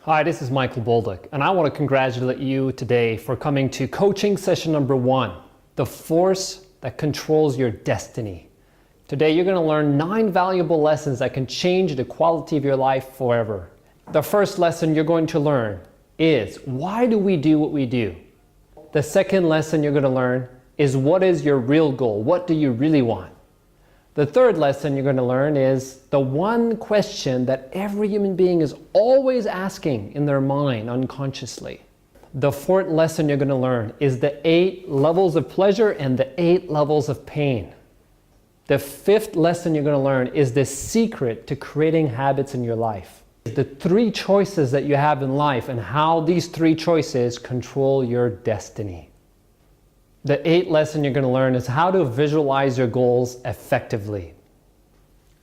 Hi, this is Michael Bolduc, and I want to congratulate you today for coming to coaching session number 1, the force that controls your destiny. Today you're going to learn 9 valuable lessons that can change the quality of your life forever. The first lesson you're going to learn is, why do we do what we do? The second lesson you're going to learn is, what is your real goal? What do you really want? The third lesson you're going to learn is the one question that every human being is always asking in their mind unconsciously. The fourth lesson you're going to learn is the 8 levels of pleasure and the 8 levels of pain. The fifth lesson you're going to learn is the secret to creating habits in your life. The 3 choices that you have in life and how these 3 choices control your destiny. The 8th lesson you're going to learn is how to visualize your goals effectively.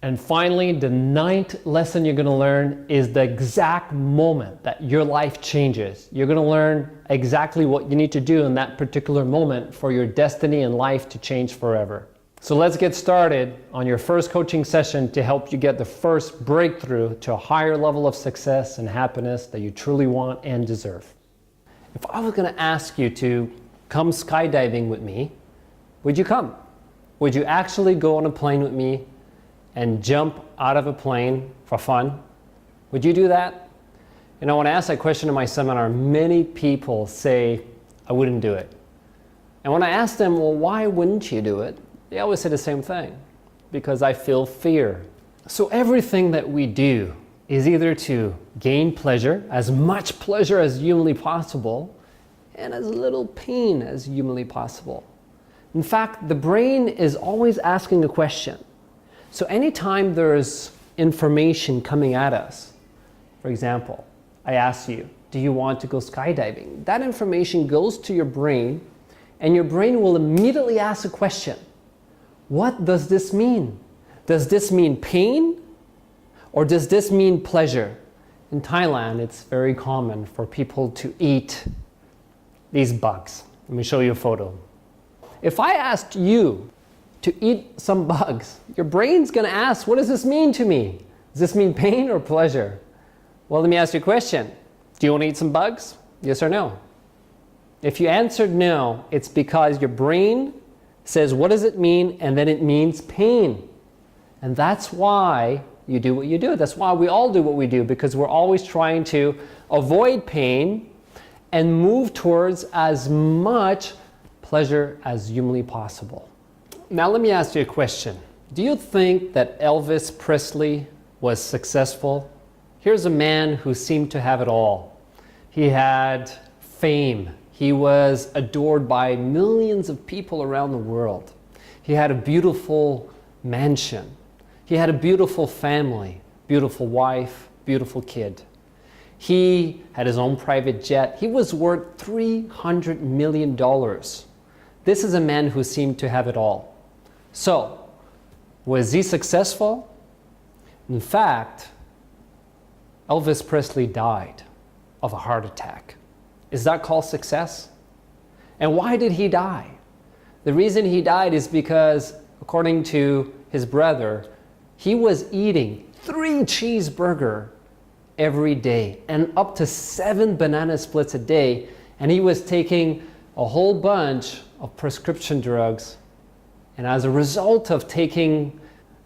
And finally, the 9th lesson you're going to learn is the exact moment that your life changes. You're going to learn exactly what you need to do in that particular moment for your destiny and life to change forever. So let's get started on your first coaching session to help you get the first breakthrough to a higher level of success and happiness that you truly want and deserve. If I was going to ask you to come skydiving with me, would you come? Would you actually go on a plane with me and jump out of a plane for fun? Would you do that? You know, when I ask that question in my seminar, many people say, I wouldn't do it. And when I ask them, well, why wouldn't you do it? They always say the same thing, because I feel fear. So everything that we do is either to gain pleasure, as much pleasure as humanly possible, and as little pain as humanly possible. In fact, the brain is always asking a question. So anytime there's information coming at us, for example, I ask you, do you want to go skydiving? That information goes to your brain, and your brain will immediately ask a question. What does this mean? Does this mean pain? Or does this mean pleasure? In Thailand, it's very common for people to eat these bugs. Let me show you a photo. If I asked you to eat some bugs, your brain's going to ask, what does this mean to me? Does this mean pain or pleasure? Well, let me ask you a question. Do you want to eat some bugs? Yes or no? If you answered no, it's because your brain says, what does it mean? And then it means pain. And that's why you do what you do. That's why we all do what we do, because we're always trying to avoid pain and move towards as much pleasure as humanly possible. Now let me ask you a question. Do you think that Elvis Presley was successful? Here's a man who seemed to have it all. He had fame. He was adored by millions of people around the world. He had a beautiful mansion. He had a beautiful family, beautiful wife, beautiful kid. He had his own private jet. He was worth $300 million. This is a man who seemed to have it all. So, was he successful? In fact, Elvis Presley died of a heart attack. Is that called success? And why did he die? The reason he died is because, according to his brother, he was eating 3 cheeseburgers every day and up to 7 banana splits a day, and he was taking a whole bunch of prescription drugs, and as a result of taking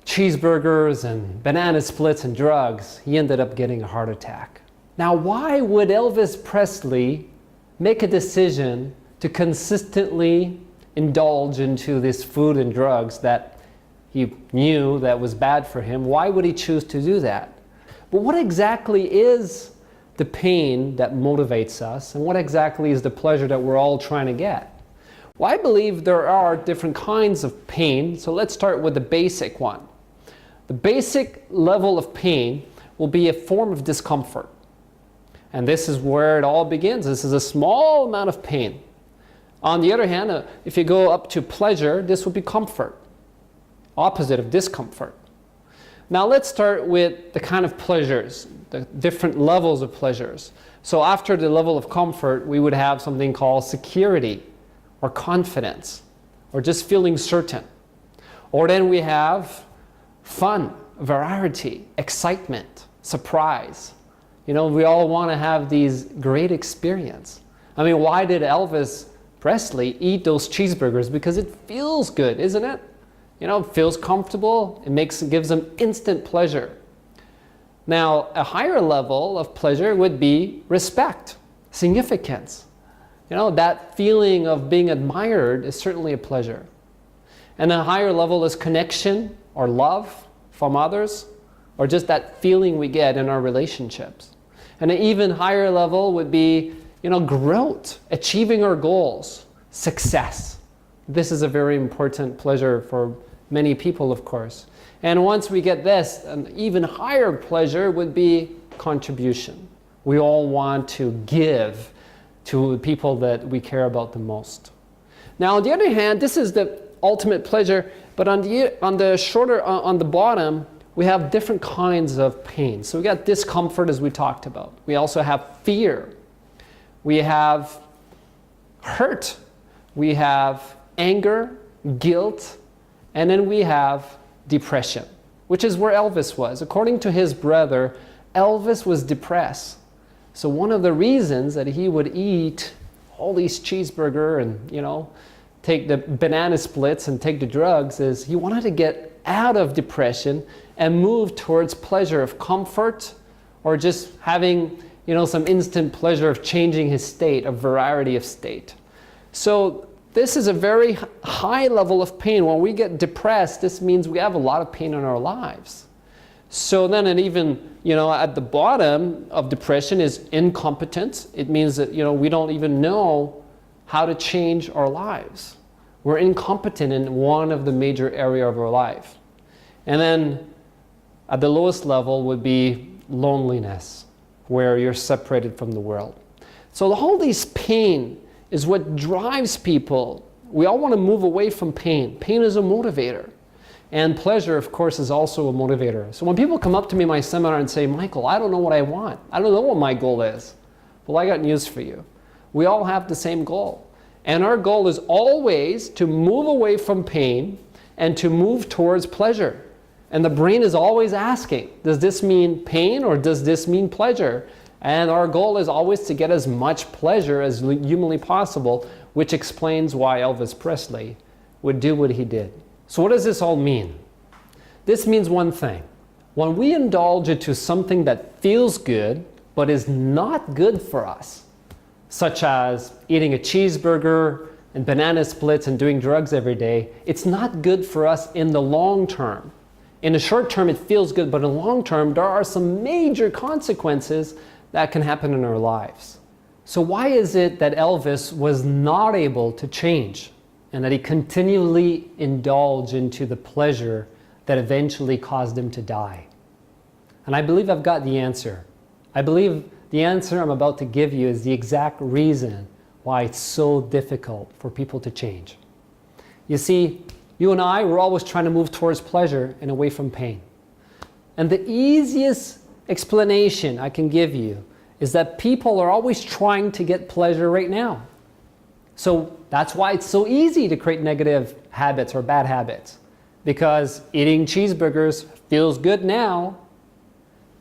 cheeseburgers and banana splits and drugs, he ended up getting a heart attack. Now, why would Elvis Presley make a decision to consistently indulge into this food and drugs that he knew that was bad for him? Why would he choose to do that? But what exactly is the pain that motivates us, and what exactly is the pleasure that we're all trying to get? Well, I believe there are different kinds of pain, so let's start with the basic one. The basic level of pain will be a form of discomfort. And this is where it all begins. This is a small amount of pain. On the other hand, if you go up to pleasure, this will be comfort, opposite of discomfort. Now let's start with the kind of pleasures, the different levels of pleasures. So after the level of comfort, we would have something called security or confidence or just feeling certain. Or then we have fun, variety, excitement, surprise. We all want to have these great experiences. I mean, why did Elvis Presley eat those cheeseburgers? Because it feels good, isn't it? It feels comfortable. It gives them instant pleasure. Now, a higher level of pleasure would be respect, significance. That feeling of being admired is certainly a pleasure. And a higher level is connection or love from others, or just that feeling we get in our relationships. And an even higher level would be, growth, achieving our goals, success. This is a very important pleasure for many people, of course. And once we get this, an even higher pleasure would be contribution. We all want to give to the people that we care about the most. Now, on the other hand, this is the ultimate pleasure, but on the bottom, we have different kinds of pain. So we got discomfort, as we talked about. We also have fear. We have hurt. We have anger, guilt, and then we have depression, which is where Elvis was. According to his brother, Elvis was depressed. So one of the reasons that he would eat all these cheeseburger and, take the banana splits and take the drugs is he wanted to get out of depression and move towards pleasure of comfort, or just having, some instant pleasure of changing his state, a variety of state. So this is a very high level of pain. When we get depressed, this means we have a lot of pain in our lives. So then it even, at the bottom of depression is incompetence. It means that, we don't even know how to change our lives. We're incompetent in one of the major areas of our life. And then at the lowest level would be loneliness, where you're separated from the world. So all these pain is what drives people. We all want to move away from pain. Pain is a motivator. And pleasure, of course, is also a motivator. So when people come up to me in my seminar and say, Michael, I don't know what I want. I don't know what my goal is. Well, I got news for you. We all have the same goal. And our goal is always to move away from pain and to move towards pleasure. And the brain is always asking, does this mean pain or does this mean pleasure? And our goal is always to get as much pleasure as humanly possible, which explains why Elvis Presley would do what he did. So what does this all mean? This means one thing. When we indulge into something that feels good but is not good for us, such as eating a cheeseburger and banana splits and doing drugs every day, it's not good for us in the long term. In the short term, it feels good, but in the long term, there are some major consequences that can happen in our lives. So why is it that Elvis was not able to change and that he continually indulged into the pleasure that eventually caused him to die? And I believe I've got the answer. I believe the answer I'm about to give you is the exact reason why it's so difficult for people to change. You see, you and I, we're always trying to move towards pleasure and away from pain. And the easiest explanation I can give you is that people are always trying to get pleasure right now. So that's why it's so easy to create negative habits or bad habits. Because eating cheeseburgers feels good now,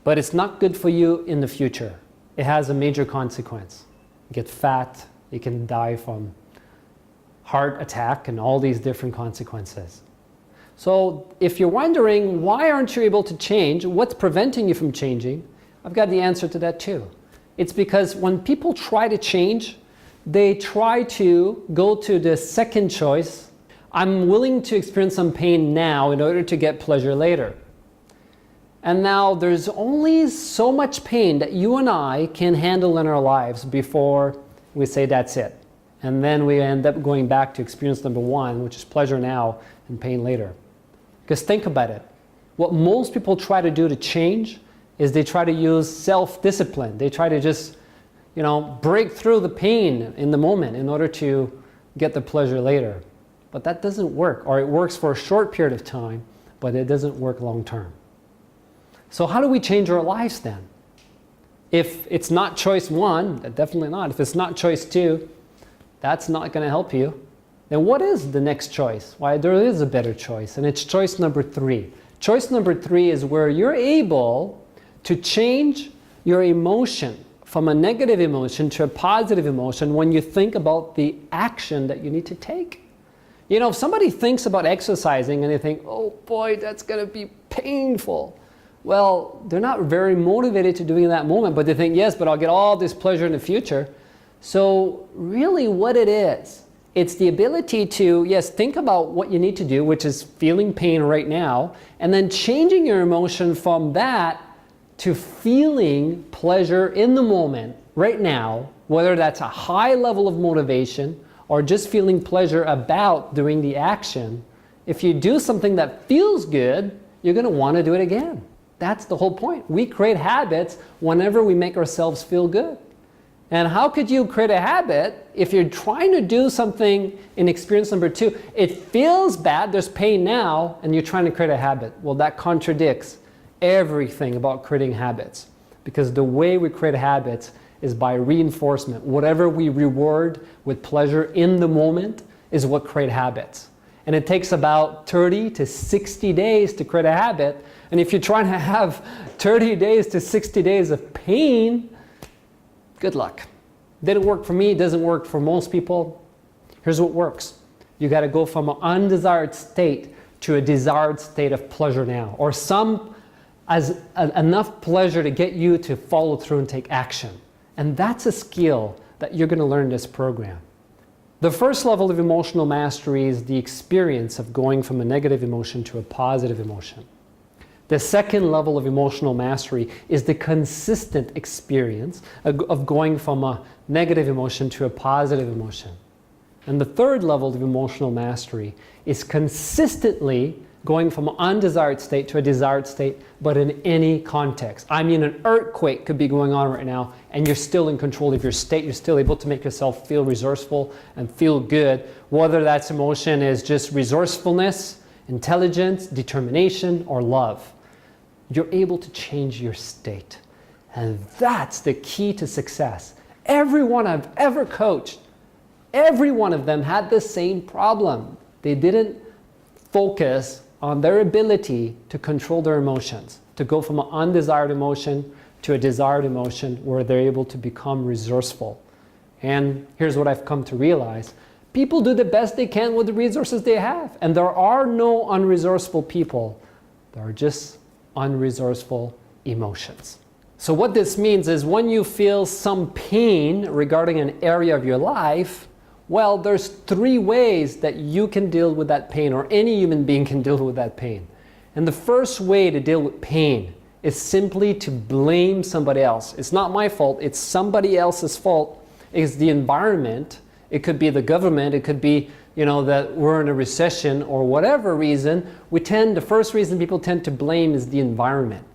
but it's not good for you in the future. It has a major consequence. You get fat, you can die from heart attack and all these different consequences. So if you're wondering why aren't you able to change, what's preventing you from changing, I've got the answer to that too. It's because when people try to change, they try to go to the second choice. I'm willing to experience some pain now in order to get pleasure later. And now there's only so much pain that you and I can handle in our lives before we say that's it. And then we end up going back to experience number one, which is pleasure now and pain later. Because think about it. What most people try to do to change is they try to use self-discipline. They try to just, break through the pain in the moment in order to get the pleasure later. But that doesn't work, or it works for a short period of time, but it doesn't work long term. So how do we change our lives then? If it's not choice one, definitely not. If it's not choice two, that's not going to help you. Then what is the next choice? Why, there is a better choice, and it's choice number three. Choice number three is where you're able to change your emotion from a negative emotion to a positive emotion when you think about the action that you need to take. You know, if somebody thinks about exercising and they think, oh boy, that's going to be painful. Well, they're not very motivated to doing it in that moment, but they think, yes, but I'll get all this pleasure in the future. So really what it is, it's the ability to, yes, think about what you need to do, which is feeling pain right now, and then changing your emotion from that to feeling pleasure in the moment, right now, whether that's a high level of motivation or just feeling pleasure about doing the action. If you do something that feels good, you're going to want to do it again. That's the whole point. We create habits whenever we make ourselves feel good. And how could you create a habit if you're trying to do something in experience number 2? It feels bad, there's pain now, and you're trying to create a habit. Well, that contradicts everything about creating habits, because the way we create habits is by reinforcement. Whatever we reward with pleasure in the moment is what creates habits. And it takes about 30 to 60 days to create a habit. And if you're trying to have 30 days to 60 days of pain, good luck. Didn't work for me, doesn't work for most people. Here's what works. You got to go from an undesired state to a desired state of pleasure now, or enough pleasure to get you to follow through and take action. And that's a skill that you're going to learn in this program. The first level of emotional mastery is the experience of going from a negative emotion to a positive emotion. The second level of emotional mastery is the consistent experience of going from a negative emotion to a positive emotion. And the third level of emotional mastery is consistently going from an undesired state to a desired state, but in any context. I mean, an earthquake could be going on right now, and you're still in control of your state. You're still able to make yourself feel resourceful and feel good, whether that emotion is just resourcefulness, intelligence, determination, or love. You're able to change your state. And that's the key to success. Everyone I've ever coached, every one of them had the same problem. They didn't focus on their ability to control their emotions, to go from an undesired emotion to a desired emotion where they're able to become resourceful. And here's what I've come to realize. People do the best they can with the resources they have. And there are no unresourceful people. There are just unresourceful emotions. So what this means is when you feel some pain regarding an area of your life, well, there's 3 ways that you can deal with that pain, or any human being can deal with that pain. And the first way to deal with pain is simply to blame somebody else. It's not my fault, it's somebody else's fault. It's the environment. It could be the government, it could be, that we're in a recession or whatever reason. The first reason people tend to blame is the environment.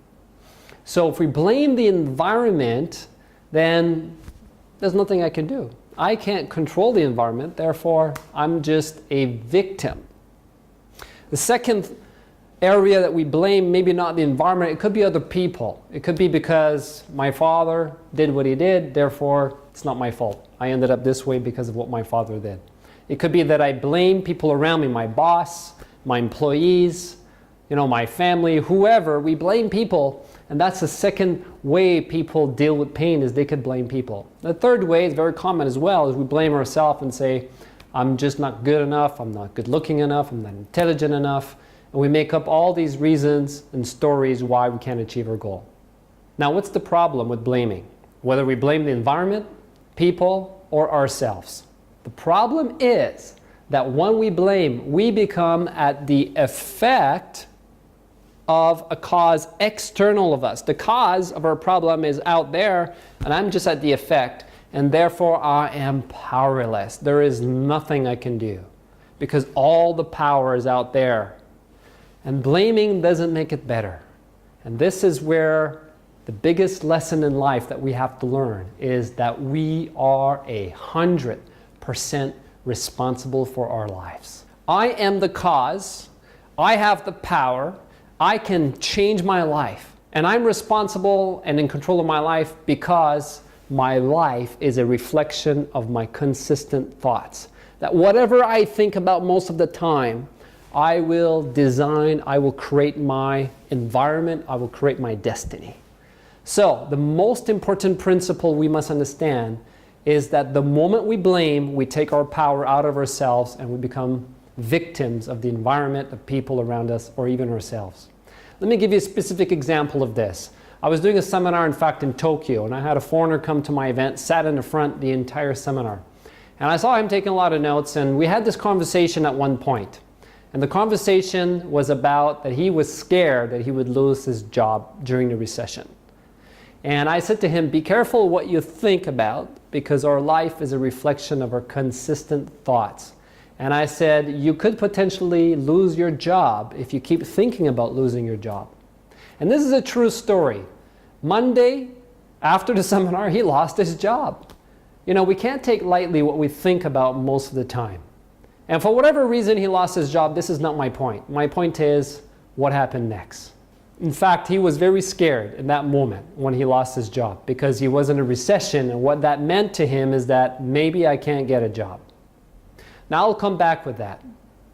So if we blame the environment, then there's nothing I can do. I can't control the environment, therefore I'm just a victim. The second area that we blame, maybe not the environment, it could be other people. It could be because my father did what he did, therefore it's not my fault. I ended up this way because of what my father did. It could be that I blame people around me, my boss, my employees, my family, whoever. We blame people. And that's the second way people deal with pain, is they could blame people. The third way is very common as well, is we blame ourselves and say, I'm just not good enough, I'm not good looking enough, I'm not intelligent enough. And we make up all these reasons and stories why we can't achieve our goal. Now, what's the problem with blaming? Whether we blame the environment, people, or ourselves. The problem is that when we blame, we become at the effect of a cause external of us. The cause of our problem is out there, and I'm just at the effect, and therefore I am powerless. There is nothing I can do because all the power is out there. And blaming doesn't make it better. And this is where the biggest lesson in life that we have to learn is that we are 100% responsible for our lives. I am the cause. I have the power. I can change my life. And I'm responsible and in control of my life because my life is a reflection of my consistent thoughts. That whatever I think about most of the time, I will design, I will create my environment, I will create my destiny. So the most important principle we must understand is that the moment we blame, we take our power out of ourselves and we become victims of the environment, of people around us, or even ourselves. Let me give you a specific example of this. I was doing a seminar, in fact, in Tokyo, and I had a foreigner come to my event, sat in the front the entire seminar. And I saw him taking a lot of notes, and we had this conversation at one point. And the conversation was about that he was scared that he would lose his job during the recession. And I said to him, be careful what you think about, because our life is a reflection of our consistent thoughts. And I said, you could potentially lose your job if you keep thinking about losing your job. And this is a true story. Monday, after the seminar, he lost his job. You know, we can't take lightly what we think about most of the time. And for whatever reason he lost his job, this is not my point. My point is what happened next. In fact, he was very scared in that moment when he lost his job because he was in a recession, and what that meant to him is that maybe I can't get a job. Now I'll come back with that.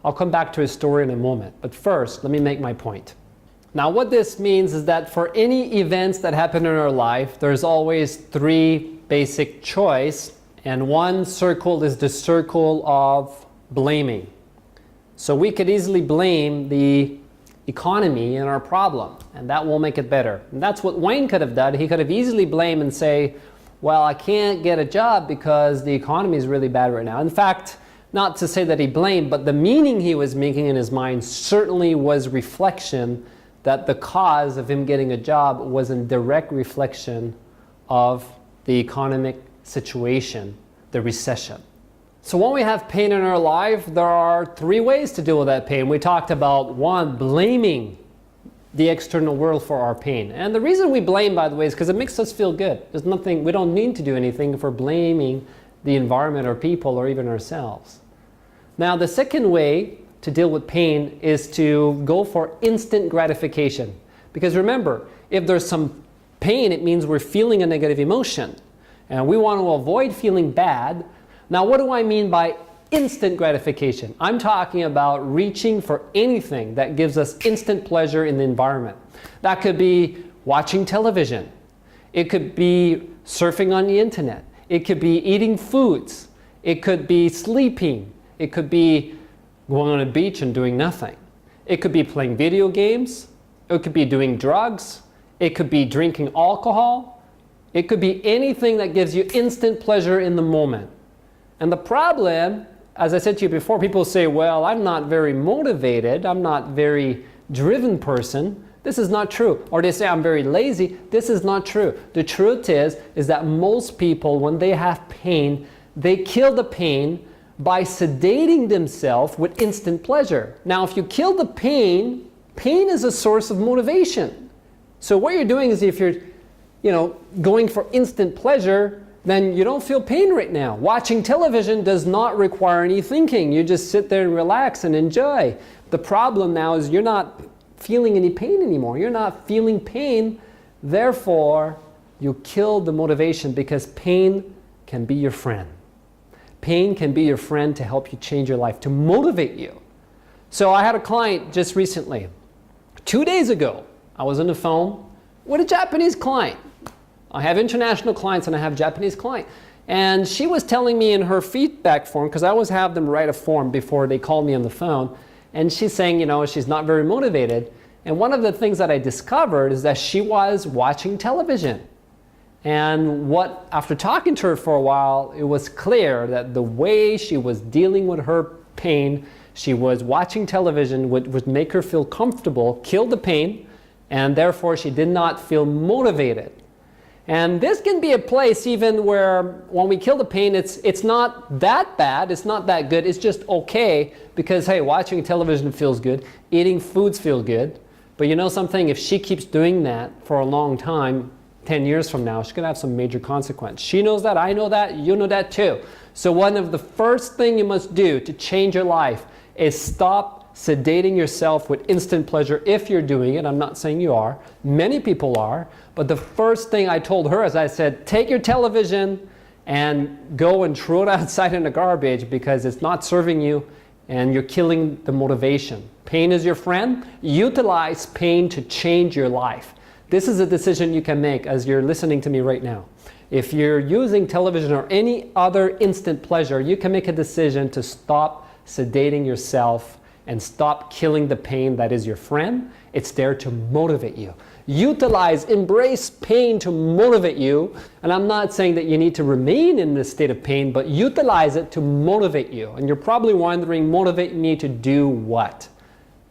I'll come back to his story in a moment, but first let me make my point. Now what this means is that for any events that happen in our life, there's always three basic choices, and one circle is the circle of blaming. So we could easily blame the economy in our problem, and that will make it better. And that's what Wayne could have done. He could have easily blamed and say, well, I can't get a job because the economy is really bad right now. In fact, not to say that he blamed, but the meaning he was making in his mind certainly was reflection that the cause of him getting a job was in direct reflection of the economic situation, the recession. So when we have pain in our life, there are three ways to deal with that pain. We talked about one, blaming the external world for our pain. And the reason we blame, by the way, is because it makes us feel good. There's nothing, we don't need to do anything for blaming the environment or people or even ourselves. Now, the second way to deal with pain is to go for instant gratification. Because remember, if there's some pain, it means we're feeling a negative emotion. And we want to avoid feeling bad. Now, what do I mean by instant gratification? I'm talking about reaching for anything that gives us instant pleasure in the environment. That could be watching television. It could be surfing on the internet. It could be eating foods. It could be sleeping. It could be going on a beach and doing nothing. It could be playing video games. It could be doing drugs. It could be drinking alcohol. It could be anything that gives you instant pleasure in the moment. And the problem, as I said to you before, people say, well, I'm not very motivated. I'm not a very driven person. This is not true. Or they say I'm very lazy. This is not true. The truth is that most people, when they have pain, they kill the pain by sedating themselves with instant pleasure. Now, if you kill the pain, pain is a source of motivation. So what you're doing is if you're, going for instant pleasure, then you don't feel pain right now. Watching television does not require any thinking. You just sit there and relax and enjoy. The problem now is you're not feeling any pain anymore. You're not feeling pain. Therefore, you kill the motivation because pain can be your friend. Pain can be your friend to help you change your life, to motivate you. So I had a client just recently. 2 days ago, I was on the phone with a Japanese client. I have international clients and I have Japanese client. And she was telling me in her feedback form, because I always have them write a form before they call me on the phone, and she's saying, she's not very motivated. And one of the things that I discovered is that she was watching television. And after talking to her for a while, it was clear that the way she was dealing with her pain, she was watching television would make her feel comfortable, kill the pain, and therefore she did not feel motivated. And this can be a place even where when we kill the pain, it's not that bad, it's not that good, it's just okay because, hey, watching television feels good, eating foods feel good. But you know something, if she keeps doing that for a long time, 10 years from now, she's going to have some major consequence. She knows that, I know that, you know that too. So one of the first things you must do to change your life is stop sedating yourself with instant pleasure if you're doing it. I'm not saying you are. Many people are. But the first thing I told her is I said, take your television and go and throw it outside in the garbage because it's not serving you and you're killing the motivation. Pain is your friend. Utilize pain to change your life. This is a decision you can make as you're listening to me right now. If you're using television or any other instant pleasure, you can make a decision to stop sedating yourself and stop killing the pain that is your friend. It's there to motivate you. Utilize, embrace pain to motivate you. And I'm not saying that you need to remain in this state of pain, but utilize it to motivate you. And you're probably wondering, motivate me to do what?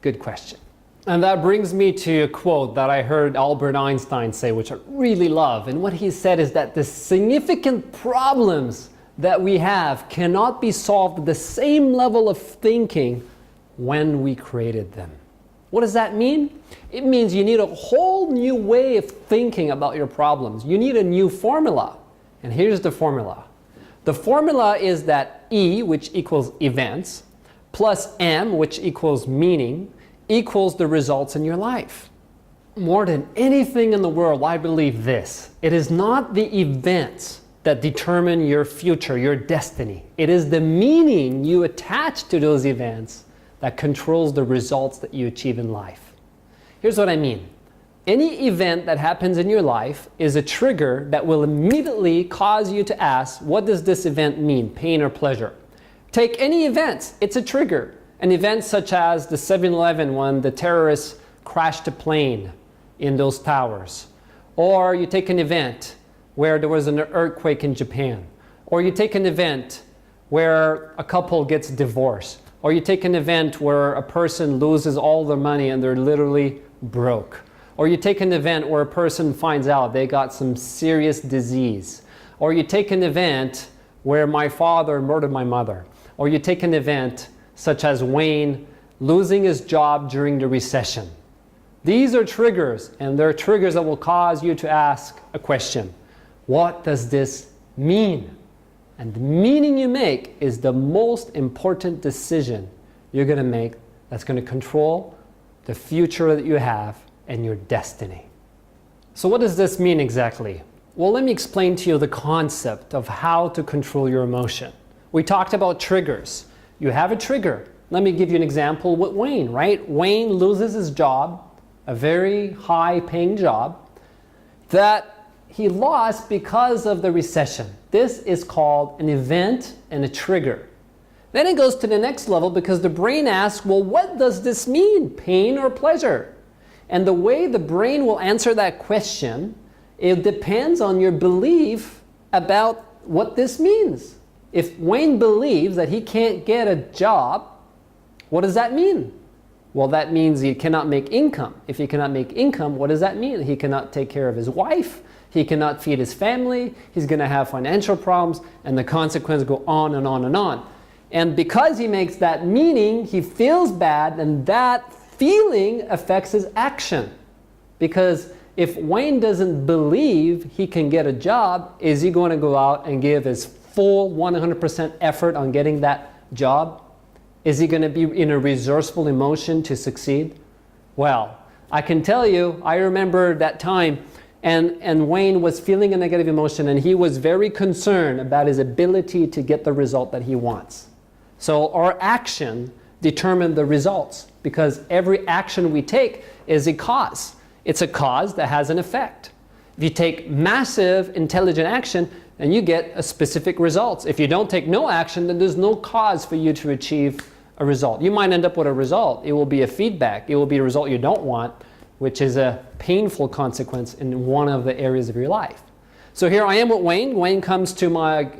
Good question. And that brings me to a quote that I heard Albert Einstein say, which I really love. And what he said is that the significant problems that we have cannot be solved at the same level of thinking when we created them. What does that mean? It means you need a whole new way of thinking about your problems. You need a new formula. And here's the formula. The formula is that E, which equals events, plus M, which equals meaning, equals the results in your life. More than anything in the world, I believe this. It is not the events that determine your future, your destiny. It is the meaning you attach to those events that controls the results that you achieve in life. Here's what I mean. Any event that happens in your life is a trigger that will immediately cause you to ask, what does this event mean, pain or pleasure? Take any event, it's a trigger. An event such as the 7-Eleven when the terrorists crashed a plane in those towers. Or you take an event where there was an earthquake in Japan. Or you take an event where a couple gets divorced. Or you take an event where a person loses all their money and they're literally broke. Or you take an event where a person finds out they got some serious disease. Or you take an event where my father murdered my mother. Or you take an event such as Wayne losing his job during the recession. These are triggers, and they're triggers that will cause you to ask a question. What does this mean? And the meaning you make is the most important decision you're going to make that's going to control the future that you have and your destiny. So what does this mean exactly? Well, let me explain to you the concept of how to control your emotion. We talked about triggers. You have a trigger. Let me give you an example with Wayne, right? Wayne loses his job, a very high-paying job, that he lost because of the recession. This is called an event and a trigger. Then it goes to the next level because the brain asks, well, what does this mean, pain or pleasure? And the way the brain will answer that question, it depends on your belief about what this means. If Wayne believes that he can't get a job, what does that mean? Well, that means he cannot make income. If he cannot make income, what does that mean? He cannot take care of his wife. He cannot feed his family. He's going to have financial problems, and the consequences go on and on and on. And because he makes that meaning, he feels bad, and that feeling affects his action. Because if Wayne doesn't believe he can get a job, is he going to go out and give his full 100% effort on getting that job? Is he going to be in a resourceful emotion to succeed? Well, I can tell you, I remember that time, and Wayne was feeling a negative emotion, and he was very concerned about his ability to get the result that he wants. So our action determines the results, because every action we take is a cause. It's a cause that has an effect. If you take massive intelligent action, then you get a specific results. If you don't take no action, then there's no cause for you to achieve a result. You might end up with a result. It will be a feedback. It will be a result you don't want, which is a painful consequence in one of the areas of your life. So here I am with Wayne. Wayne comes to my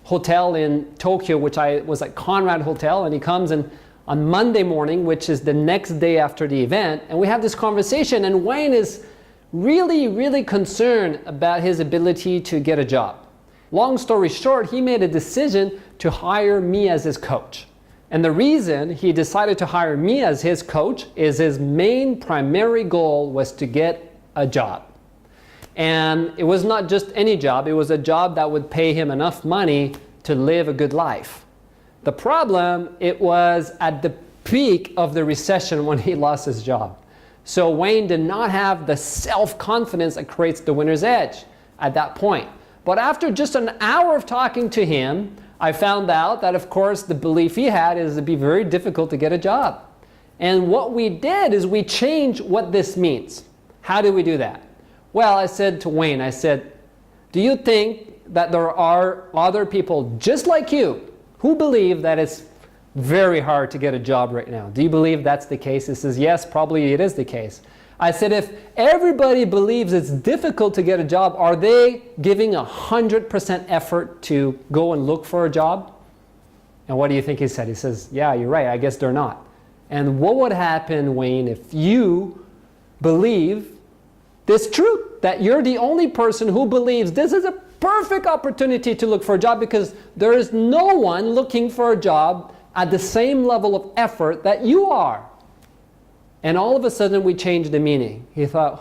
hotel in Tokyo, which I was at Conrad Hotel, and he comes in on Monday morning, which is the next day after the event, and we have this conversation, and Wayne is really concerned about his ability to get a job. Long story short, he made a decision to hire me as his coach. And the reason he decided to hire me as his coach is his main primary goal was to get a job. And it was not just any job, it was a job that would pay him enough money to live a good life. The problem, it was at the peak of the recession when he lost his job. So Wayne did not have the self-confidence that creates the winner's edge at that point. But after just an hour of talking to him, I found out that, of course, the belief he had is it'd be very difficult to get a job. And what we did is we changed what this means. How do we do that? Well, I said to Wayne, I said, do you think that there are other people just like you who believe that it's very hard to get a job right now? Do you believe that's the case? He says, yes, probably it is the case. I said, if everybody believes it's difficult to get a job, are they giving 100% effort to go and look for a job? And what do you think he said? He says, yeah, you're right, I guess they're not. And what would happen, Wayne, if you believe this truth, that you're the only person who believes this is a perfect opportunity to look for a job because there is no one looking for a job at the same level of effort that you are? And all of a sudden we changed the meaning. He thought,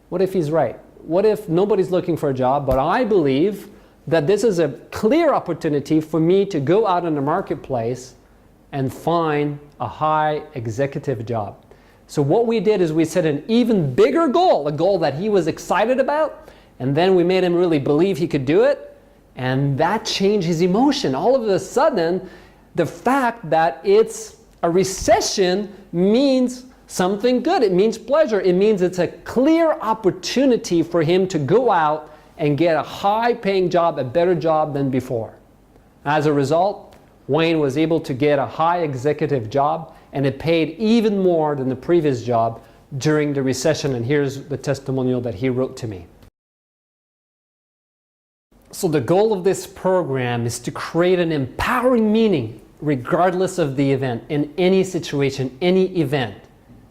what if he's right? What if nobody's looking for a job, but I believe that this is a clear opportunity for me to go out in the marketplace and find a high executive job. So what we did is we set an even bigger goal, a goal that he was excited about, and then we made him really believe he could do it, and that changed his emotion. All of a sudden, the fact that it's a recession means something good. It means pleasure. It means it's a clear opportunity for him to go out and get a high-paying job, a better job than before. As a result, Wayne was able to get a high executive job, and it paid even more than the previous job during the recession. And here's the testimonial that he wrote to me. So the goal of this program is to create an empowering meaning regardless of the event, in any situation, any event.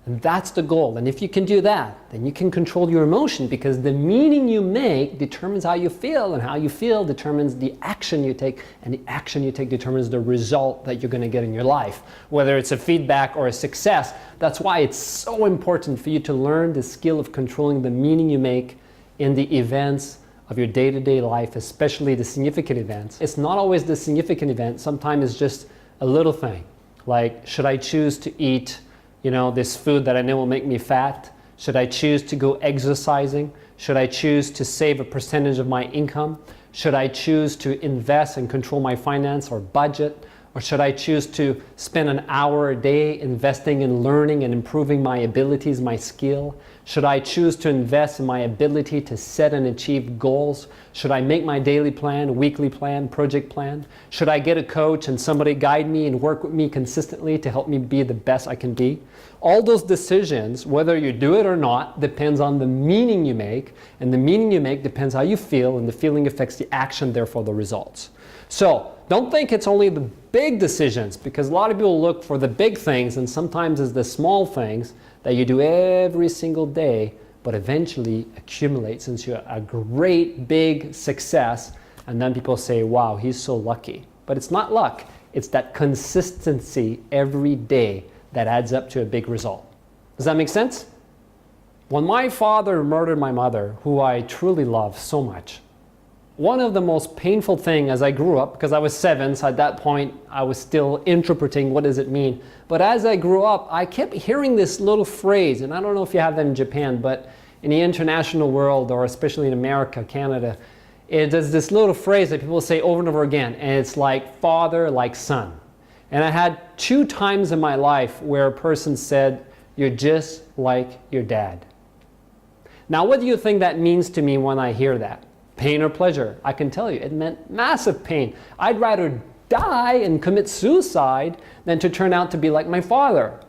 And that's the goal. And if you can do that, then you can control your emotion, because the meaning you make determines how you feel, and how you feel determines the action you take, and the action you take determines the result that you're going to get in your life, whether it's a feedback or a success. That's why it's so important for you to learn the skill of controlling the meaning you make in the events of your day-to-day life, especially the significant events. It's not always the significant event. Sometimes it's just a little thing, like, should I choose to eat this food that I know will make me fat? Should I choose to go exercising? Should I choose to save a percentage of my income? Should I choose to invest and control my finance or budget? Or should I choose to spend an hour a day investing in learning and improving my abilities, my skill? Should I choose to invest in my ability to set and achieve goals? Should I make my daily plan, weekly plan, project plan? Should I get a coach and somebody guide me and work with me consistently to help me be the best I can be? All those decisions, whether you do it or not, depends on the meaning you make, and the meaning you make depends how you feel, and the feeling affects the action, therefore the results. So don't think it's only the big decisions, because a lot of people look for the big things, and sometimes it's the small things that you do every single day, but eventually accumulates into a great big success, and then people say, wow, he's so lucky. But it's not luck, it's that consistency every day that adds up to a big result. Does that make sense? When my father murdered my mother, who I truly love so much, one of the most painful things as I grew up, because I was 7, so at that point I was still interpreting what does it mean. But as I grew up, I kept hearing this little phrase, and I don't know if you have that in Japan, but in the international world, or especially in America, Canada, there's this little phrase that people say over and over again, and it's like father, like son. And I had 2 times in my life where a person said, you're just like your dad. Now, what do you think that means to me when I hear that? Pain or pleasure? I can tell you, it meant massive pain. I'd rather die and commit suicide than to turn out to be like my father.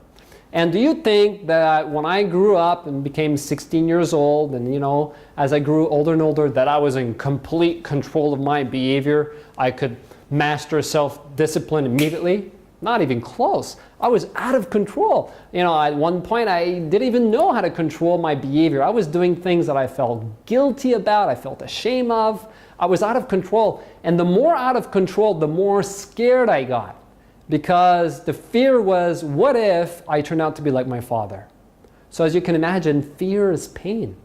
And do you think that when I grew up and became 16 years old, and as I grew older and older, that I was in complete control of my behavior? I could master self-discipline immediately? Not even close. I was out of control. At one point I didn't even know how to control my behavior. I was doing things that I felt guilty about, I felt ashamed of. I was out of control. And the more out of control, the more scared I got. Because the fear was, what if I turn out to be like my father? So as you can imagine, fear is pain.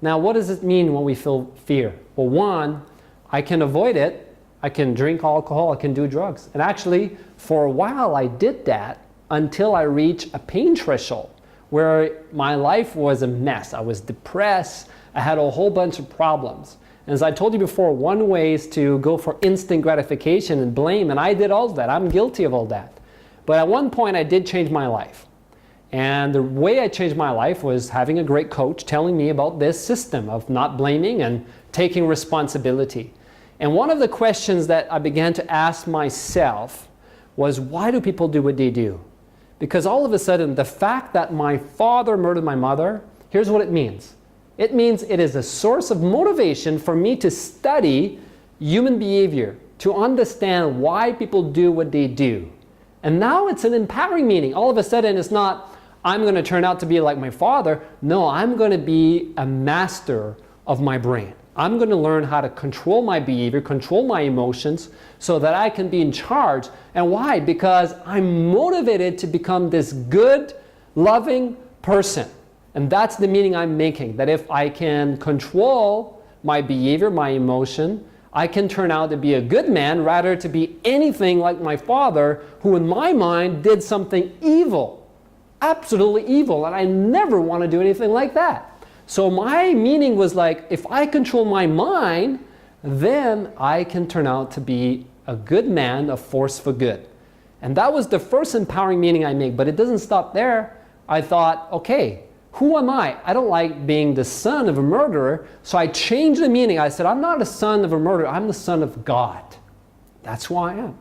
Now, what does it mean when we feel fear? Well, one, I can avoid it. I can drink alcohol, I can do drugs. And actually, for a while I did that until I reached a pain threshold where my life was a mess. I was depressed, I had a whole bunch of problems. And as I told you before, one way is to go for instant gratification and blame, and I did all of that. I'm guilty of all that. But at one point I did change my life. And the way I changed my life was having a great coach telling me about this system of not blaming and taking responsibility. And one of the questions that I began to ask myself was, why do people do what they do? Because all of a sudden, the fact that my father murdered my mother, here's what it means. It means it is a source of motivation for me to study human behavior, to understand why people do what they do. And now it's an empowering meaning. All of a sudden, it's not, I'm going to turn out to be like my father. No, I'm going to be a master of my brain. I'm going to learn how to control my behavior, control my emotions, so that I can be in charge. And why? Because I'm motivated to become this good, loving person. And that's the meaning I'm making, that if I can control my behavior, my emotion, I can turn out to be a good man rather to be anything like my father, who in my mind did something evil, absolutely evil, and I never want to do anything like that. So my meaning was like, if I control my mind, then I can turn out to be a good man, a force for good. And that was the first empowering meaning I made, but it doesn't stop there. I thought, okay, who am I? I don't like being the son of a murderer, so I changed the meaning. I said, I'm not a son of a murderer, I'm the son of God. That's who I am.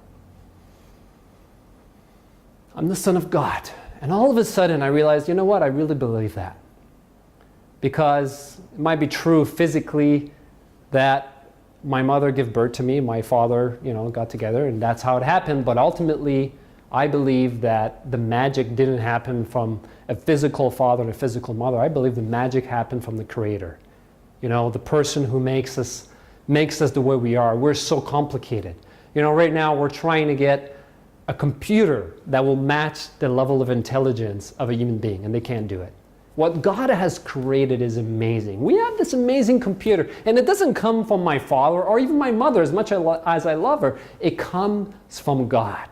I'm the son of God. And all of a sudden I realized, you know what, I really believe that. Because it might be true physically that my mother gave birth to me, my father, got together, and that's how it happened. But ultimately, I believe that the magic didn't happen from a physical father and a physical mother. I believe the magic happened from the Creator. The person who makes us the way we are. We're so complicated. Right now we're trying to get a computer that will match the level of intelligence of a human being, and they can't do it. What God has created is amazing. We have this amazing computer, and it doesn't come from my father or even my mother, as much as I love her. It comes from God.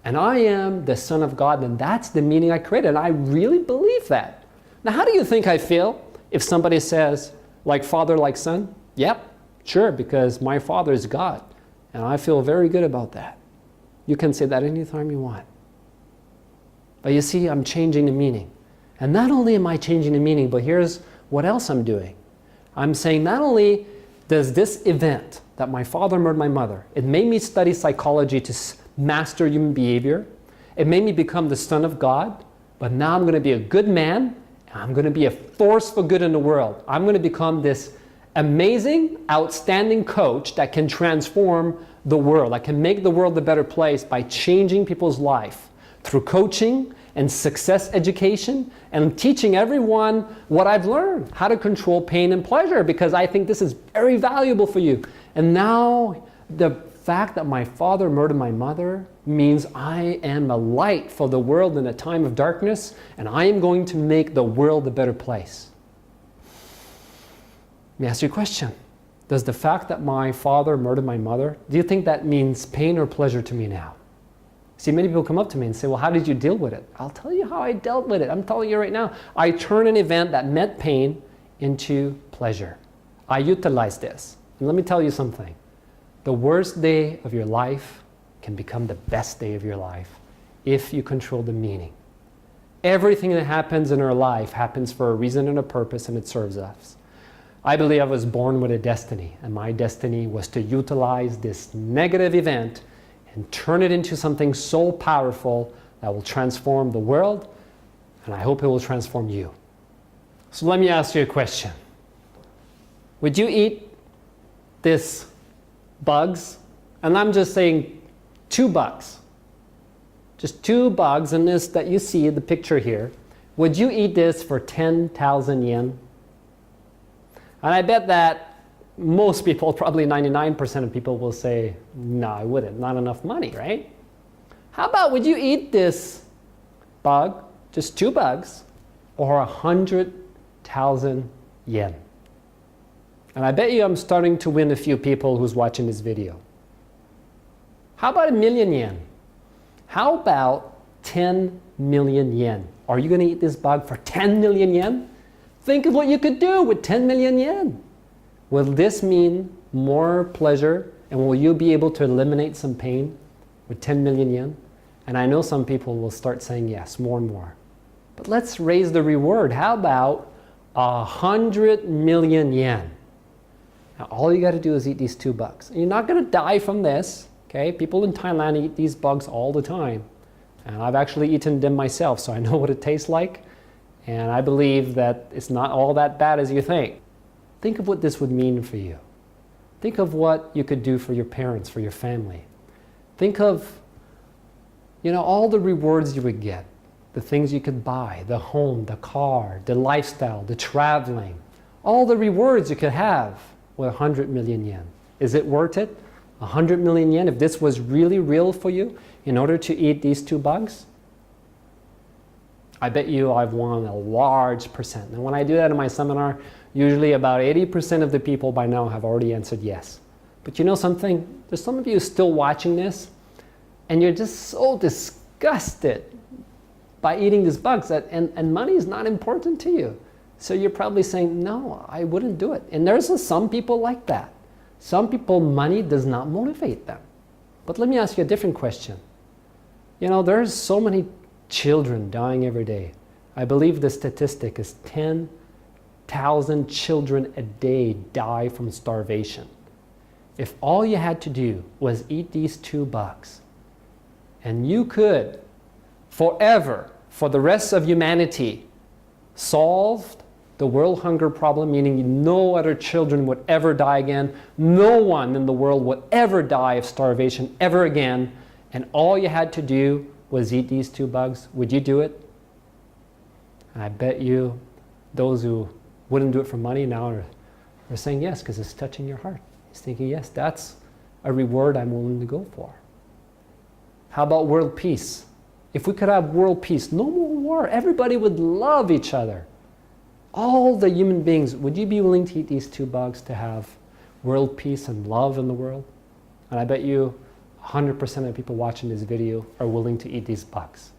And I am the son of God, and that's the meaning I created. And I really believe that. Now, how do you think I feel if somebody says, like father, like son? Yep, sure, because my father is God. And I feel very good about that. You can say that anytime you want. But you see, I'm changing the meaning. And not only am I changing the meaning, but here's what else I'm doing. I'm saying not only does this event that my father murdered my mother, it made me study psychology to master human behavior. It made me become the son of God. But now I'm going to be a good man. And I'm going to be a force for good in the world. I'm going to become this amazing, outstanding coach that can transform the world. I can make the world a better place by changing people's life through coaching and success education and teaching everyone what I've learned, how to control pain and pleasure, because I think this is very valuable for you. And now the fact that my father murdered my mother means I am a light for the world in a time of darkness, and I am going to make the world a better place. Let me ask you a question. Does the fact that my father murdered my mother, do you think that means pain or pleasure to me now? See, many people come up to me and say, well, how did you deal with it? I'll tell you how I dealt with it. I'm telling you right now. I turned an event that meant pain into pleasure. I utilized this. And let me tell you something. The worst day of your life can become the best day of your life if you control the meaning. Everything that happens in our life happens for a reason and a purpose, and it serves us. I believe I was born with a destiny, and my destiny was to utilize this negative event and turn it into something so powerful that will transform the world, and I hope it will transform you. So let me ask you a question. Would you eat this bugs? And I'm just saying 2 bugs. Just 2 bugs in this that you see in the picture here. Would you eat this for 10,000 yen? And I bet that most people, probably 99% of people, will say, no, I wouldn't. Not enough money, right? How about, would you eat this bug, just 2 bugs, or 100,000 yen? And I bet you I'm starting to win a few people who's watching this video. How about 1,000,000 yen? How about 10 million yen? Are you going to eat this bug for 10 million yen? Think of what you could do with 10 million yen. Will this mean more pleasure, and will you be able to eliminate some pain with 10 million yen? And I know some people will start saying yes, more and more. But let's raise the reward. How about 100 million yen? Now, all you got to do is eat these 2 bugs. You're not going to die from this. Okay? People in Thailand eat these bugs all the time. And I've actually eaten them myself, so I know what it tastes like. And I believe that it's not all that bad as you think. Think of what this would mean for you. Think of what you could do for your parents, for your family. Think of, all the rewards you would get, the things you could buy, the home, the car, the lifestyle, the traveling, all the rewards you could have with 100 million yen. Is it worth it? 100 million yen, if this was really real for you, in order to eat these 2 bugs? I bet you I've won a large percent. And when I do that in my seminar, usually about 80% of the people by now have already answered yes. But you know something? There's some of you still watching this, and you're just so disgusted by eating these bugs, and money is not important to you. So you're probably saying, no, I wouldn't do it. And there's some people like that. Some people, money does not motivate them. But let me ask you a different question. There's so many children dying every day. I believe the statistic is 10,000 children a day die from starvation. If all you had to do was eat these 2 bugs, and you could forever, for the rest of humanity, solve the world hunger problem, meaning no other children would ever die again, no one in the world would ever die of starvation ever again, and all you had to do was eat these 2 bugs, would you do it? And I bet you those who wouldn't do it for money now are saying yes, because it's touching your heart. He's thinking, yes, that's a reward I'm willing to go for. How about world peace? If we could have world peace, no more war, everybody would love each other. All the human beings, would you be willing to eat these 2 bugs to have world peace and love in the world? And I bet you 100% of people watching this video are willing to eat these bugs.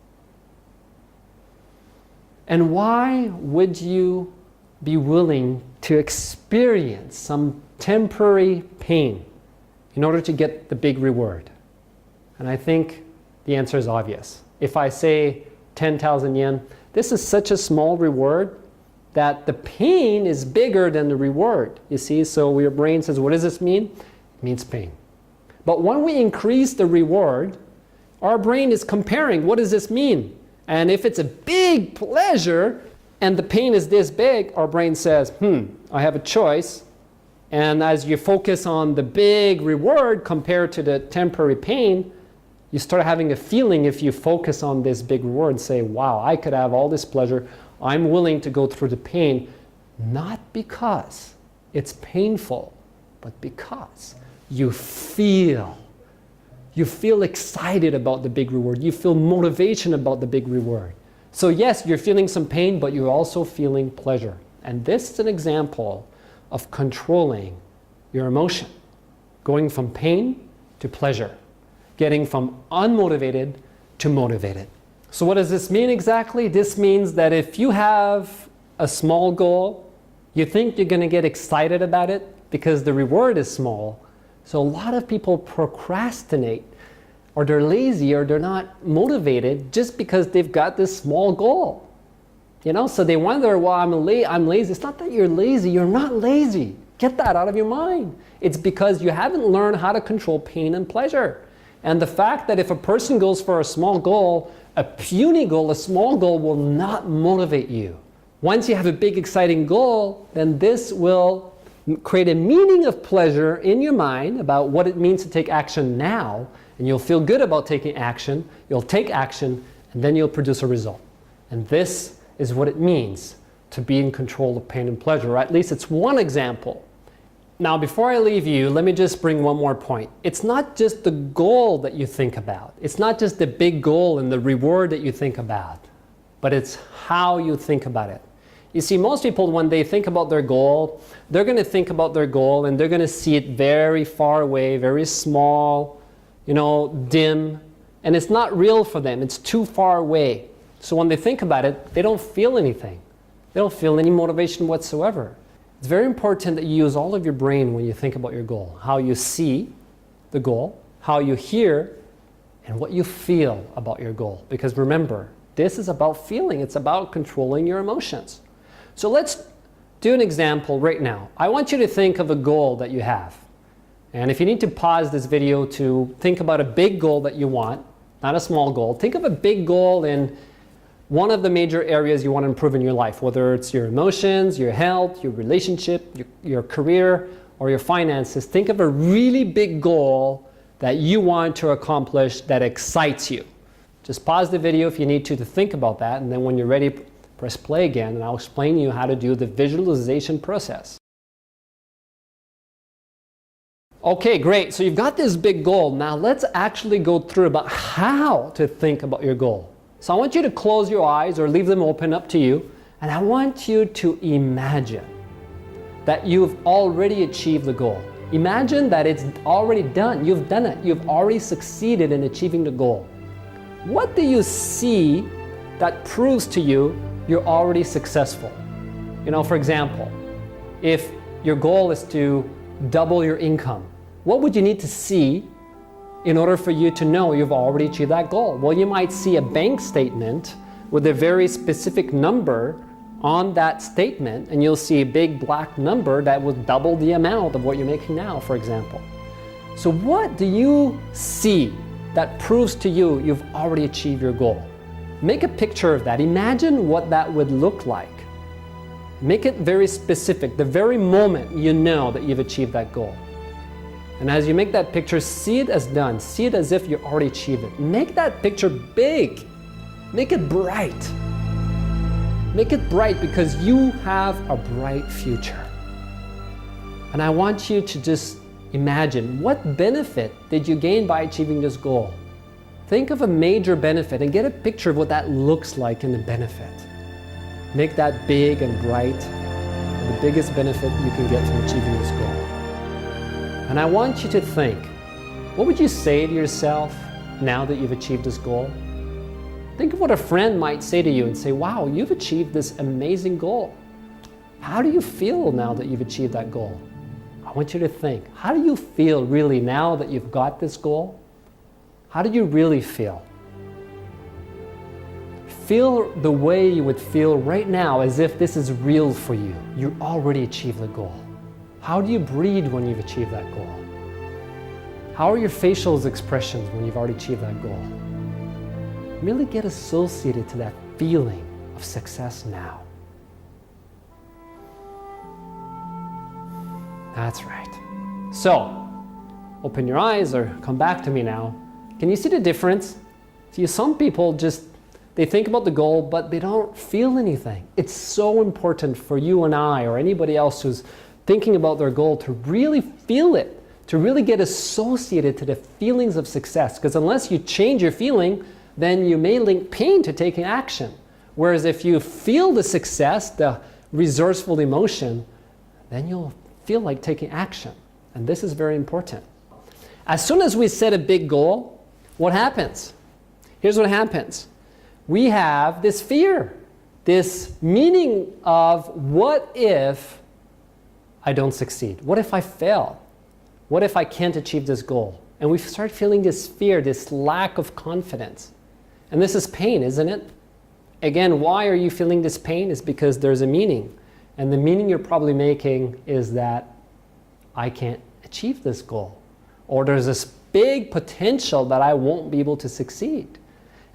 And why would you be willing to experience some temporary pain in order to get the big reward? And I think the answer is obvious. If I say 10,000 yen, this is such a small reward that the pain is bigger than the reward. You see, so your brain says, what does this mean? It means pain. But when we increase the reward, our brain is comparing, what does this mean? And if it's a big pleasure and the pain is this big, our brain says, I have a choice. And as you focus on the big reward compared to the temporary pain, you start having a feeling, if you focus on this big reward and say, wow, I could have all this pleasure, I'm willing to go through the pain, not because it's painful, but because you feel excited about the big reward. You feel motivation about the big reward. So yes, you're feeling some pain, but you're also feeling pleasure. And this is an example of controlling your emotion, going from pain to pleasure, getting from unmotivated to motivated. So what does this mean exactly? This means that if you have a small goal, you think you're going to get excited about it because the reward is small. So a lot of people procrastinate, or they're lazy, or they're not motivated just because they've got this small goal. So they wonder, well, I'm lazy. It's not that you're lazy. You're not lazy. Get that out of your mind. It's because you haven't learned how to control pain and pleasure. And the fact that if a person goes for a small goal, a puny goal, a small goal will not motivate you. Once you have a big exciting goal, then this will create a meaning of pleasure in your mind about what it means to take action now, and you'll feel good about taking action, you'll take action, and then you'll produce a result. And this is what it means to be in control of pain and pleasure, or at least it's one example. Now, before I leave you, let me just bring one more point. It's not just the goal that you think about. It's not just the big goal and the reward that you think about, but it's how you think about it. You see, most people, when they think about their goal, they're going to think about their goal and they're going to see it very far away, very small, dim, and it's not real for them. It's too far away. So when they think about it, they don't feel anything. They don't feel any motivation whatsoever. It's very important that you use all of your brain when you think about your goal. How you see the goal, how you hear, and what you feel about your goal. Because remember, This is about feeling. It's about controlling your emotions. So let's do an example right now. I want you to think of a goal that you have. And if you need to pause this video to think about a big goal that you want, not a small goal, think of a big goal in one of the major areas you want to improve in your life, whether it's your emotions, your health, your relationship, your career, or your finances. Think of a really big goal that you want to accomplish that excites you. Just pause the video if you need to think about that, and then when you're ready, press play again, and I'll explain to you how to do the visualization process. Okay, great. So you've got this big goal. Now let's actually go through about how to think about your goal. So I want you to close your eyes or leave them open, up to you, and I want you to imagine that you've already achieved the goal. Imagine that it's already done. You've done it. You've already succeeded in achieving the goal. What do you see that proves to you you're already successful? You know, for example, if your goal is to double your income, what would you need to see in order for you to know you've already achieved that goal? Well, you might see a bank statement with a very specific number on that statement, and you'll see a big black number that will double the amount of what you're making now, for example. So what do you see that proves to you you've already achieved your goal? Make a picture of that. Imagine what that would look like. Make it very specific, the very moment you know that you've achieved that goal. And as you make that picture, see it as done. See it as if you already achieved it. Make that picture big. Make it bright. Make it bright because you have a bright future. And I want you to just imagine, what benefit did you gain by achieving this goal? Think of a major benefit and get a picture of what that looks like in the benefit. Make that big and bright, the biggest benefit you can get from achieving this goal. And I want you to think, what would you say to yourself now that you've achieved this goal? Think of what a friend might say to you and say, wow, you've achieved this amazing goal. How do you feel now that you've achieved that goal? I want you to think, how do you feel really now that you've got this goal? How do you really feel? Feel the way you would feel right now as if this is real for you. You already achieved the goal. How do you breathe when you've achieved that goal? How are your facial expressions when you've already achieved that goal? Really get associated to that feeling of success now. That's right. So, open your eyes or come back to me now. Can you see the difference? See, some people they think about the goal, but they don't feel anything. It's so important for you and I or anybody else who's thinking about their goal to really feel it, to really get associated to the feelings of success. Because unless you change your feeling, then you may link pain to taking action. Whereas if you feel the success, the resourceful emotion, then you'll feel like taking action. And this is very important. As soon as we set a big goal, what happens? Here's what happens. We have this fear, this meaning of what if I don't succeed? What if I fail? What if I can't achieve this goal? And we start feeling this fear, this lack of confidence. And this is pain, isn't it? Again, why are you feeling this pain? Is because there's a meaning. And the meaning you're probably making is that I can't achieve this goal. Or there's this big potential that I won't be able to succeed.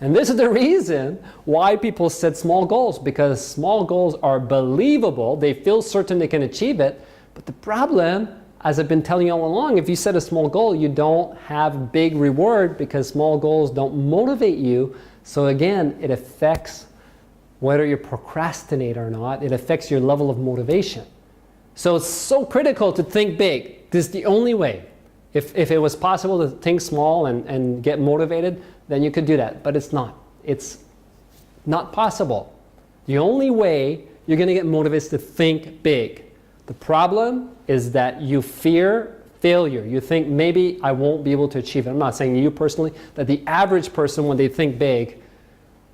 And this is the reason why people set small goals, because small goals are believable. They feel certain they can achieve it. But the problem, as I've been telling you all along, if you set a small goal, you don't have big reward because small goals don't motivate you. So again, it affects whether you procrastinate or not. It affects your level of motivation. So it's so critical to think big. This is the only way. If it was possible to think small and get motivated, then you could do that. But it's not. It's not possible. The only way you're going to get motivated is to think big. The problem is that you fear failure. You think maybe I won't be able to achieve it. I'm not saying you personally, that the average person, when they think big,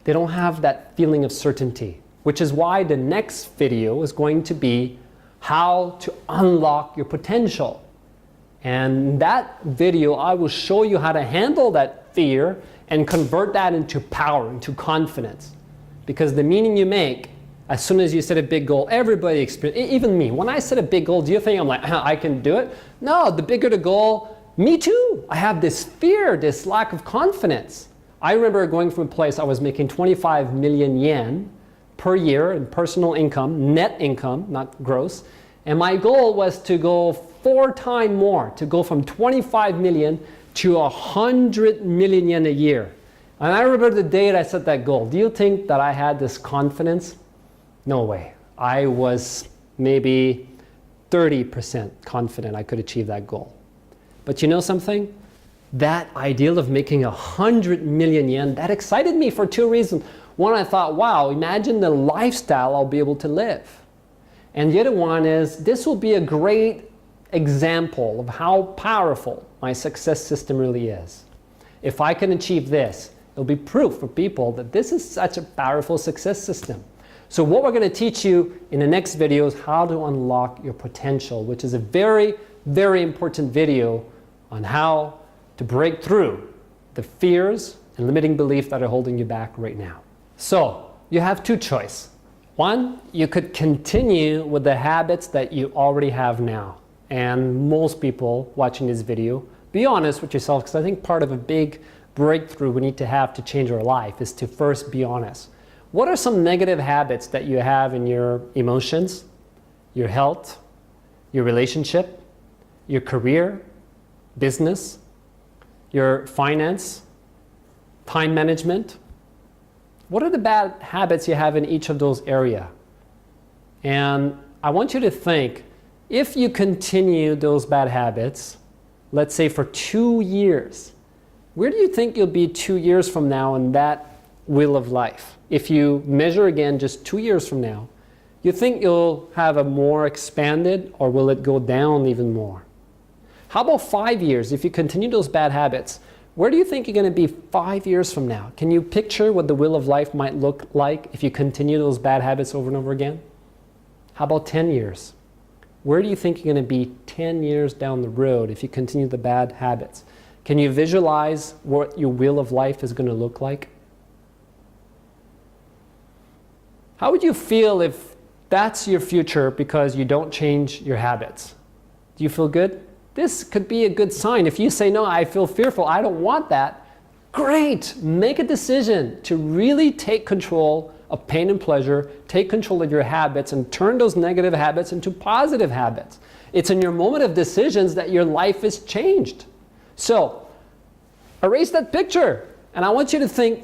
they don't have that feeling of certainty, which is why the next video is going to be how to unlock your potential. And in that video, I will show you how to handle that fear and convert that into power, into confidence. Because the meaning you make, as soon as you set a big goal, everybody experiences, even me. When I set a big goal, do you think I'm like, I can do it? No, the bigger the goal, me too. I have this fear, this lack of confidence. I remember going from a place I was making 25 million yen per year in personal income, net income, not gross. And my goal was to go 4 times more, to go from 25 million to 100 million yen a year. And I remember the day that I set that goal. Do you think that I had this confidence? No way. I was maybe 30% confident I could achieve that goal. But you know something? That ideal of making 100 million yen, that excited me for 2 reasons. One, I thought, wow, imagine the lifestyle I'll be able to live. And the other one is, this will be a great example of how powerful my success system really is. If I can achieve this, it'll be proof for people that this is such a powerful success system. So what we're going to teach you in the next video is how to unlock your potential, which is a very, very important video on how to break through the fears and limiting beliefs that are holding you back right now. So you have 2 choices. One, you could continue with the habits that you already have now. And most people watching this video, be honest with yourself, because I think part of a big breakthrough we need to have to change our life is to first be honest. What are some negative habits that you have in your emotions, your health, your relationship, your career, business, your finance, time management? What are the bad habits you have in each of those areas? And I want you to think, if you continue those bad habits, let's say for 2 years, where do you think you'll be 2 years from now in that wheel of life? If you measure again just 2 years from now, you think you'll have a more expanded, or will it go down even more? How about 5 years? If you continue those bad habits, where do you think you're going to be 5 years from now? Can you picture what the wheel of life might look like if you continue those bad habits over and over again? How about 10 years? Where do you think you're going to be 10 years down the road if you continue the bad habits? Can you visualize what your wheel of life is going to look like? How would you feel if that's your future because you don't change your habits? Do you feel good? This could be a good sign. If you say, no, I feel fearful, I don't want that, great. Make a decision to really take control of pain and pleasure, take control of your habits, and turn those negative habits into positive habits. It's in your moment of decisions that your life is changed. So, erase that picture. And I want you to think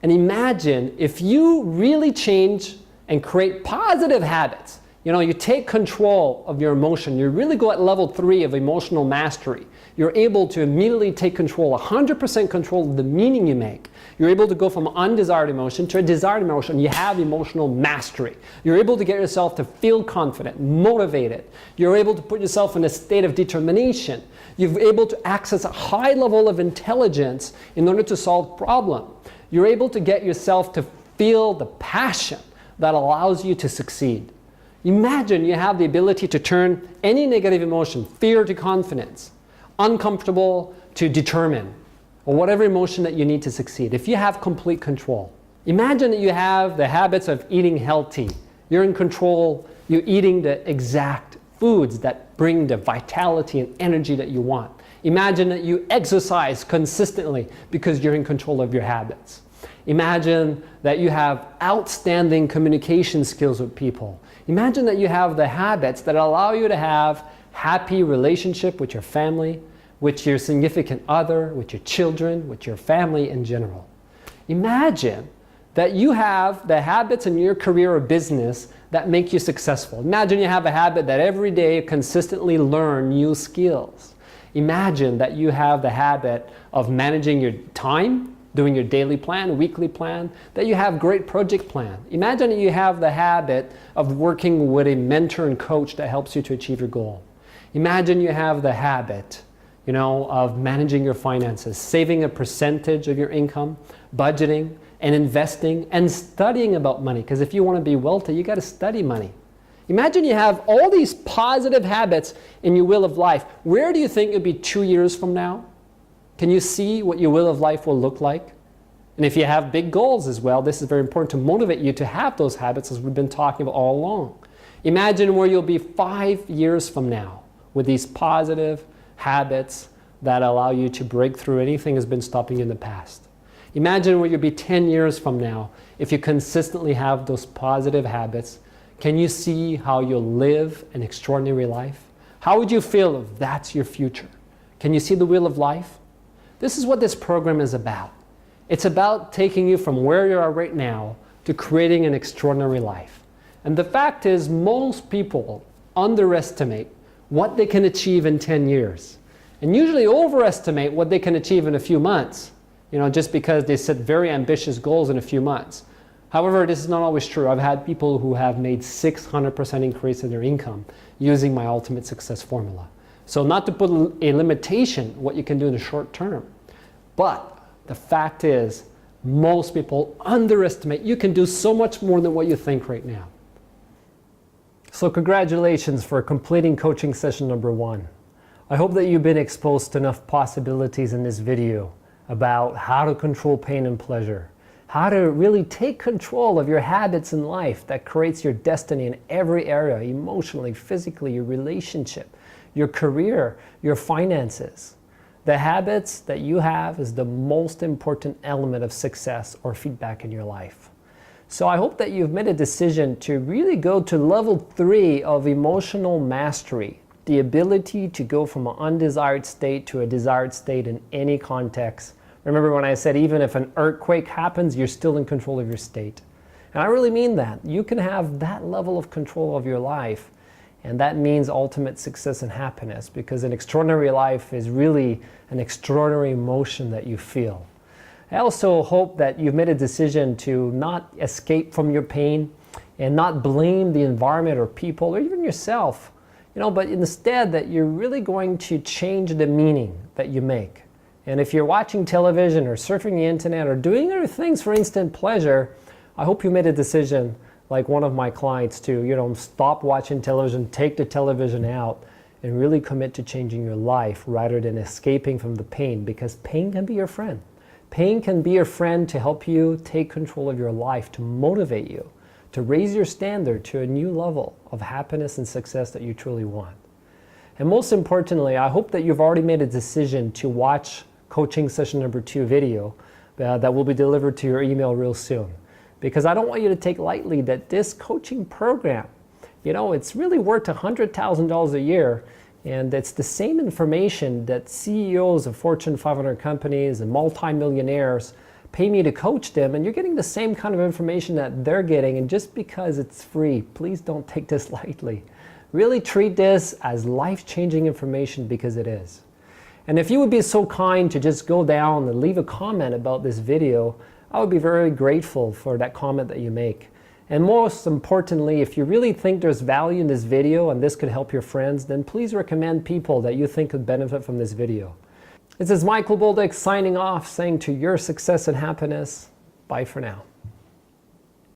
and imagine if you really change and create positive habits. You know, you take control of your emotion. You really go at level 3 of emotional mastery. You're able to immediately take control, 100% control of the meaning you make. You're able to go from undesired emotion to a desired emotion. You have emotional mastery. You're able to get yourself to feel confident, motivated. You're able to put yourself in a state of determination. You're able to access a high level of intelligence in order to solve problems. You're able to get yourself to feel the passion that allows you to succeed. Imagine you have the ability to turn any negative emotion, fear to confidence, uncomfortable to determined, or whatever emotion that you need to succeed. If you have complete control. Imagine that you have the habits of eating healthy. You're in control. You're eating the exact foods that bring the vitality and energy that you want. Imagine that you exercise consistently because you're in control of your habits. Imagine that you have outstanding communication skills with people. Imagine that you have the habits that allow you to have happy relationship with your family, with your significant other, with your children, with your family in general. Imagine that you have the habits in your career or business that make you successful. Imagine you have a habit that every day you consistently learn new skills. Imagine that you have the habit of managing your time, doing your daily plan, weekly plan, that you have great project plan. Imagine that you have the habit of working with a mentor and coach that helps you to achieve your goal. Imagine you have the habit, of managing your finances, saving a percentage of your income, budgeting and investing and studying about money. Because if you want to be wealthy, you got to study money. Imagine you have all these positive habits in your wheel of life. Where do you think you'll be 2 years from now? Can you see what your wheel of life will look like? And if you have big goals as well, this is very important to motivate you to have those habits, as we've been talking about all along. Imagine where you'll be 5 years from now with these positive habits that allow you to break through anything that's been stopping you in the past. Imagine where you'll be 10 years from now if you consistently have those positive habits. Can you see how you'll live an extraordinary life? How would you feel if that's your future? Can you see the wheel of life? This is what this program is about. It's about taking you from where you are right now to creating an extraordinary life. And the fact is, most people underestimate what they can achieve in 10 years and usually overestimate what they can achieve in a few months, just because they set very ambitious goals in a few months. However, this is not always true. I've had people who have made 600% increase in their income using my ultimate success formula. So not to put a limitation what you can do in the short term, but the fact is most people underestimate you can do so much more than what you think right now. So congratulations for completing coaching session number 1. I hope that you've been exposed to enough possibilities in this video about how to control pain and pleasure, how to really take control of your habits in life that creates your destiny in every area, emotionally, physically, your relationship, your career, your finances. The habits that you have is the most important element of success or feedback in your life. So I hope that you've made a decision to really go to level 3 of emotional mastery, the ability to go from an undesired state to a desired state in any context. Remember when I said even if an earthquake happens, you're still in control of your state. And I really mean that. You can have that level of control of your life, and that means ultimate success and happiness, because an extraordinary life is really an extraordinary emotion that you feel. I also hope that you've made a decision to not escape from your pain and not blame the environment or people or even yourself, but instead that you're really going to change the meaning that you make. And if you're watching television or surfing the internet or doing other things for instant pleasure, I hope you made a decision like one of my clients to, stop watching television, take the television out, and really commit to changing your life rather than escaping from the pain, because pain can be your friend. Pain can be your friend to help you take control of your life, to motivate you, to raise your standard to a new level of happiness and success that you truly want. And most importantly, I hope that you've already made a decision to watch coaching session number 2 video that will be delivered to your email real soon. Because I don't want you to take lightly that this coaching program, it's really worth $100,000 a year, and it's the same information that CEOs of Fortune 500 companies and multimillionaires pay me to coach them, and you're getting the same kind of information that they're getting, and just because it's free, please don't take this lightly. Really treat this as life-changing information, because it is. And if you would be so kind to just go down and leave a comment about this video, I would be very grateful for that comment that you make. And most importantly, if you really think there's value in this video and this could help your friends, then please recommend people that you think could benefit from this video. This is Michael Bolduc signing off, saying to your success and happiness, bye for now.